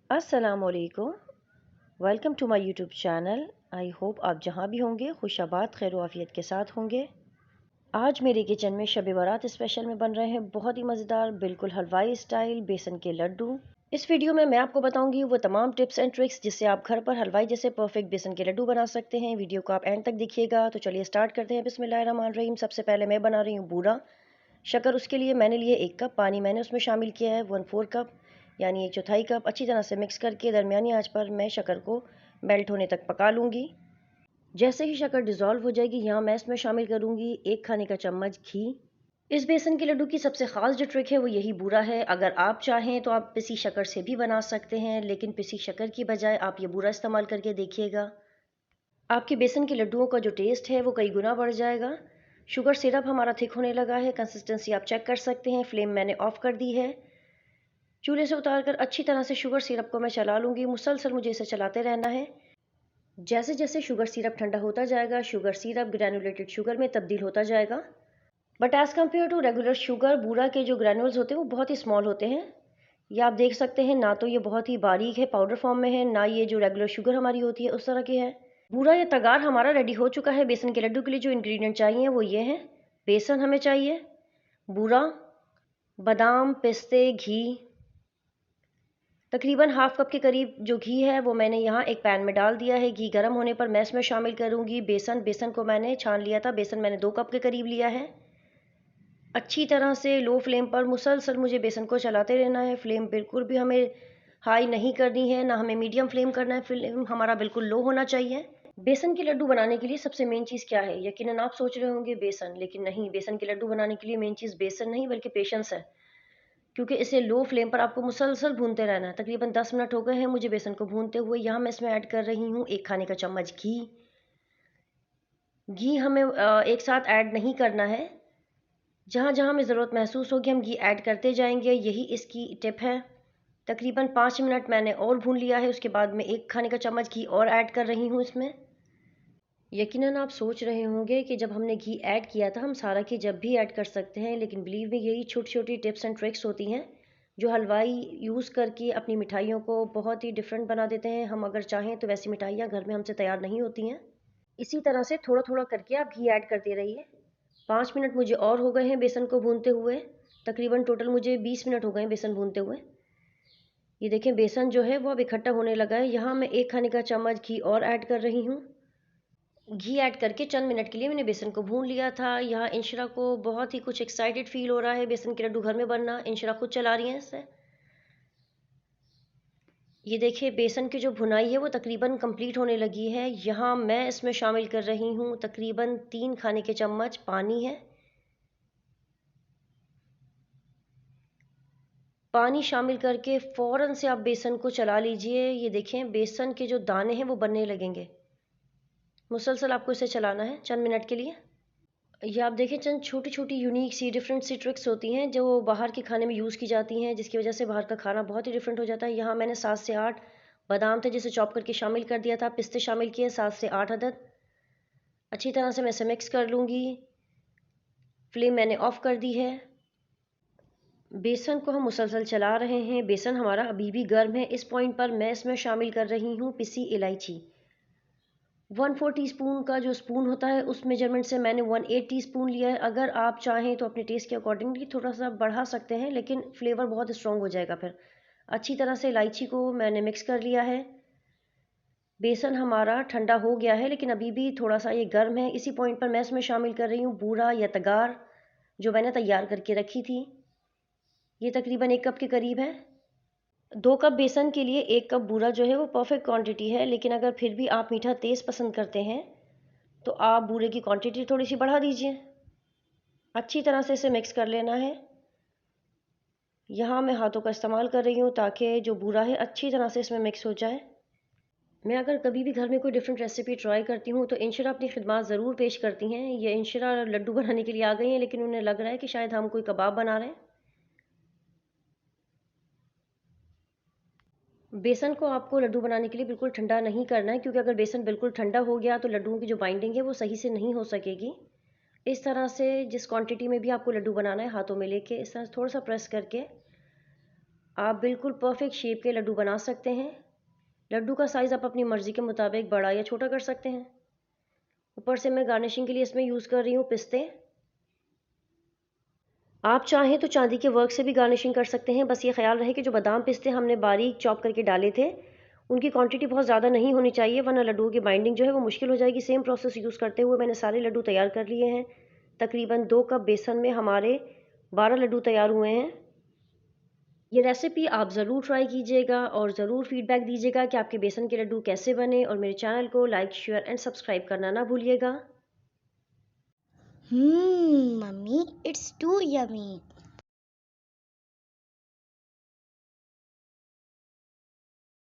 अस्सलामुअलैकुम। Welcome to my YouTube channel. I hope आप जहाँ भी होंगे खुशाबाद खैर आफियत के साथ होंगे। आज मेरे किचन में शब बारात स्पेशल में बन रहे हैं बहुत ही मज़ेदार बिल्कुल हलवाई स्टाइल बेसन के लड्डू। इस वीडियो में मैं आपको बताऊंगी वो तमाम टिप्स एंड ट्रिक्स जिससे आप घर पर हलवाई जैसे परफेक्ट बेसन के लड्डू बना सकते हैं। वीडियो को आप एंड तक देखिएगा। तो चलिए स्टार्ट करते हैं। बिस्मिल्लाहिर्रहमानिर्रहीम। सबसे पहले मैं बना रही हूँ बूरा शक्कर। उसके लिए मैंने लिए 1 कप पानी, मैंने उसमें शामिल किया है 1/4 कप यानी 1/4 कप। अच्छी तरह से मिक्स करके दरमियानी आंच पर मैं शक्कर को मेल्ट होने तक पका लूँगी। जैसे ही शक्कर डिज़ोल्व हो जाएगी यहाँ मैं इसमें शामिल करूँगी 1 खाने का चम्मच घी। इस बेसन के लड्डू की सबसे ख़ास जो ट्रिक है वो यही बूरा है। अगर आप चाहें तो आप पिसी शक्कर से भी बना सकते हैं, लेकिन पिसी शक्कर की बजाय आप ये बूरा इस्तेमाल करके देखिएगा। आपके बेसन के लड्डुओं का जो टेस्ट है वो कई गुना बढ़ जाएगा। शुगर सिरप हमारा थिक होने लगा है। कंसिस्टेंसी आप चेक कर सकते हैं। फ्लेम मैंने ऑफ कर दी है। चूल्हे से उतारकर अच्छी तरह से शुगर सिरप को मैं चला लूँगी। मुसलसल मुझे इसे चलाते रहना है। जैसे जैसे शुगर सिरप ठंडा होता जाएगा शुगर सिरप ग्रैनुलेटेड शुगर में तब्दील होता जाएगा। But as compare to regular sugar बूरा के जो ग्रैनुल्स होते हैं वो बहुत ही स्मॉल होते हैं। ये आप देख सकते हैं, ना तो ये बहुत ही बारीक है पाउडर फॉर्म में है, ना ये जो रेगुलर शुगर हमारी होती है उस तरह की है। बूरा या तगार हमारा रेडी हो चुका है। बेसन के लड्डू के लिए जो इंग्रेडिएंट चाहिए वो ये हैं। बेसन हमें चाहिए, बूरा, बादाम, पिस्ते, घी। तकरीबन हाफ कप के करीब जो घी है वो मैंने यहाँ एक पैन में डाल दिया है। घी गर्म होने पर मैं इसमें शामिल करूँगी बेसन। बेसन को मैंने छान लिया था। बेसन मैंने 2 कप के करीब लिया है। अच्छी तरह से लो फ्लेम पर मुसलसल मुझे बेसन को चलाते रहना है। फ्लेम बिल्कुल भी हमें हाई नहीं करनी है, ना हमें मीडियम फ्लेम करना है। फ्लेम हमारा बिल्कुल लो होना चाहिए। बेसन के लड्डू बनाने के लिए सबसे मेन चीज़ क्या है? यकीनन आप सोच रहे होंगे बेसन, लेकिन नहीं, बेसन के लड्डू बनाने के लिए मेन चीज़ बेसन नहीं बल्कि पेशेंस है। क्योंकि इसे लो फ्लेम पर आपको मुसलसल भूनते रहना है। तकरीबन 10 मिनट हो गए हैं मुझे बेसन को भूनते हुए। यहाँ मैं इसमें ऐड कर रही हूँ 1 खाने का चम्मच घी। घी हमें एक साथ ऐड नहीं करना है। जहाँ जहाँ हमें ज़रूरत महसूस होगी हम घी ऐड करते जाएंगे। यही इसकी टिप है। तकरीबन 5 मिनट मैंने और भून लिया है। उसके बाद मैं 1 खाने का चम्मच घी और ऐड कर रही हूँ इसमें। यकीनन आप सोच रहे होंगे कि जब हमने घी ऐड किया था हम सारा घी जब भी ऐड कर सकते हैं, लेकिन बिलीव में यही छोटी छोटी टिप्स एंड ट्रिक्स होती हैं जो हलवाई यूज़ करके अपनी मिठाइयों को बहुत ही डिफरेंट बना देते हैं। हम अगर चाहें तो वैसी मिठाइयाँ घर में हमसे तैयार नहीं होती हैं। इसी तरह से थोड़ा थोड़ा करके आप घी ऐड करते रहिए। 5 मिनट मुझे और हो गए हैं बेसन को भूनते हुए। तकरीबन टोटल मुझे 20 मिनट हो गए हैं बेसन भूनते हुए। ये देखें बेसन जो है वो अब इकट्ठा होने लगा है। यहाँ मैं 1 खाने का चम्मच घी और ऐड कर रही हूँ। घी ऐड करके चंद मिनट के लिए मैंने बेसन को भून लिया था। यहाँ इंशरा को बहुत ही कुछ एक्साइटेड फील हो रहा है बेसन के लड्डू घर में बनना। इंशरा खुद चला रही हैं इसे। ये देखिए बेसन की जो भुनाई है वो तकरीबन कंप्लीट होने लगी है। यहाँ मैं इसमें शामिल कर रही हूँ तकरीबन 3 खाने के चम्मच पानी है। पानी शामिल करके फ़ौरन से आप बेसन को चला लीजिए। ये देखें बेसन के जो दाने हैं वो बनने लगेंगे। मुसलसल आपको इसे चलाना है चंद मिनट के लिए। ये आप देखें चंद छोटी छोटी यूनिक सी डिफरेंट सी ट्रिक्स होती हैं जो बाहर के खाने में यूज़ की जाती हैं, जिसकी वजह से बाहर का खाना बहुत ही डिफरेंट हो जाता है। यहाँ मैंने 7 से 8 बादाम थे जिसे चॉप करके शामिल कर दिया था। पिस्ते शामिल किए 7 से 8 अदद। अच्छी तरह से मैं इसे मिक्स कर लूँगी। फ्लेम मैंने ऑफ़ कर दी है। बेसन को हम मुसलसल चला रहे हैं। बेसन हमारा अभी भी गर्म है। इस पॉइंट पर मैं इसमें शामिल कर रही हूँ पिसी इलायची। 1/4 टीस्पून का जो स्पून होता है उस मेजरमेंट से मैंने 1/8 टीस्पून लिया है। अगर आप चाहें तो अपने टेस्ट के अकॉर्डिंगली थोड़ा सा बढ़ा सकते हैं, लेकिन फ्लेवर बहुत स्ट्रॉन्ग हो जाएगा फिर। अच्छी तरह से इलायची को मैंने मिक्स कर लिया है। बेसन हमारा ठंडा हो गया है लेकिन अभी भी थोड़ा सा ये गर्म है। इसी पॉइंट पर मैं इसमें शामिल कर रही हूँ बूरा या तगार जो मैंने तैयार करके रखी थी। ये तकरीबन 1 कप के करीब है। 2 कप बेसन के लिए 1 कप बूरा जो है वो परफेक्ट क्वांटिटी है, लेकिन अगर फिर भी आप मीठा तेज़ पसंद करते हैं तो आप बूरे की क्वांटिटी थोड़ी सी बढ़ा दीजिए। अच्छी तरह से इसे मिक्स कर लेना है। यहाँ मैं हाथों का इस्तेमाल कर रही हूँ ताकि जो बूरा है अच्छी तरह से इसमें मिक्स हो जाए। मैं अगर कभी भी घर में कोई डिफरेंट रेसिपी ट्राई करती हूँ तो इंशरा अपनी खिदमत ज़रूर पेश करती हैं। ये इंशरा लड्डू बनाने के लिए आ गई हैं, लेकिन उन्हें लग रहा है कि शायद हम कोई कबाब बना रहे हैं। बेसन को आपको लड्डू बनाने के लिए बिल्कुल ठंडा नहीं करना है, क्योंकि अगर बेसन बिल्कुल ठंडा हो गया तो लड्डुओं की जो बाइंडिंग है वो सही से नहीं हो सकेगी। इस तरह से जिस क्वांटिटी में भी आपको लड्डू बनाना है हाथों में लेके इस तरह से थोड़ा सा प्रेस करके आप बिल्कुल परफेक्ट शेप के लड्डू बना सकते हैं। लड्डू का साइज़ आप अपनी मर्ज़ी के मुताबिक बड़ा या छोटा कर सकते हैं। ऊपर से मैं गार्निशिंग के लिए इसमें यूज़ कर रही हूँ पिस्ते। आप चाहें तो चांदी के वर्क से भी गार्निशिंग कर सकते हैं, बस ये ख्याल रहे कि जो बादाम पिस्ते हमने बारीक चॉप करके डाले थे उनकी क्वांटिटी बहुत ज़्यादा नहीं होनी चाहिए, वरना लड्डुओं की बाइंडिंग जो है वो मुश्किल हो जाएगी। सेम प्रोसेस यूज़ करते हुए मैंने सारे लड्डू तैयार कर लिए हैं। तकरीबन 2 कप बेसन में हमारे 12 लड्डू तैयार हुए हैं। ये रेसिपी आप ज़रूर ट्राई कीजिएगा और ज़रूर फीडबैक दीजिएगा कि आपके बेसन के लड्डू कैसे बने, और मेरे चैनल को लाइक, शेयर एंड सब्सक्राइब करना ना भूलिएगा। Mummy, it's too yummy.